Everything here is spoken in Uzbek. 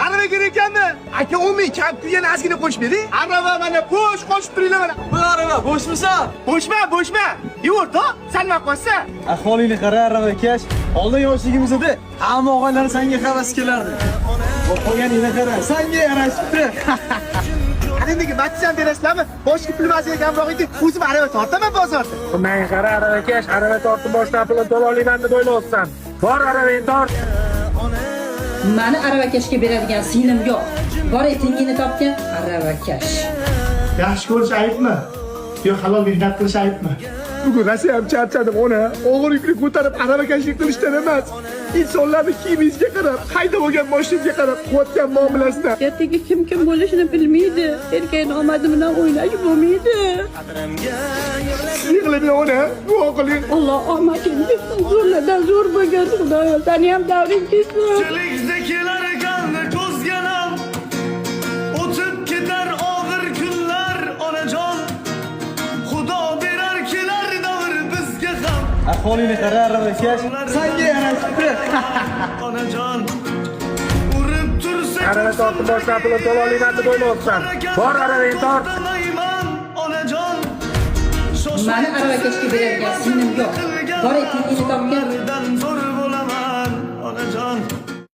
Araba kerak ekanmi? Aka, umumiy kampga yana ozgina qo'shib bering. Araba mana bo'sh qo'shib turinglar mana. Bu araba bo'shmisan? Bo'shma. Yurto, san nima qilsan? Ahvolingni qara, aravakesh. Oldin yoshligimizda hamma og'aylar senga havas kelardi. Qolganingni qara, senga yarashibdi. Qanday batsan berasizlarmi? Boshqa pulmasiga kamroq edi. O'zim araba tortaman bozorda. Men qara aravakesh, arava tortib boshdan pulni to'la olaman deb o'ylayapsan. Bor aravangni tort. Mani aravakashga beradigan singlim yo'q. Bor etingini topgan aravakash. Yaxshi ko'rish aybmi? Yo, halol mehnat qilish aybmi? Bugun Rossiya ham charchadim ona. Og'ir yukni ko'tarib aravakashlik qilishdan emas. İnsanlarni kiyimizga qarab, haydab olgan mashinaga qarab, qilayotgan muomalasidan. Ertaga kim bo'lishini bilmaydi. Erkakning omadi bilan o'ynash bo'lmaydi. Yig'lab ona, duo qiling. Alloh omadingiz zo'rlardan zo'r bo'lgan Xudoyo. Seni ham davring kelsin. Chilikdagilar ekanni ko'zganam. O'tib ketar og'ir kunlar onajon. Xudo berar kelar davr bizga ham. Ahvolingni qara, aravakesh. Senga yarashibdi. Onajon. Urib tursa Arava tortib boshdan pulni to'la olaman deb o'ylayapsan. Bor aravangni tort. Onajon. Mani aravakashga beradigan singlim yo'q. Bor etingini topgan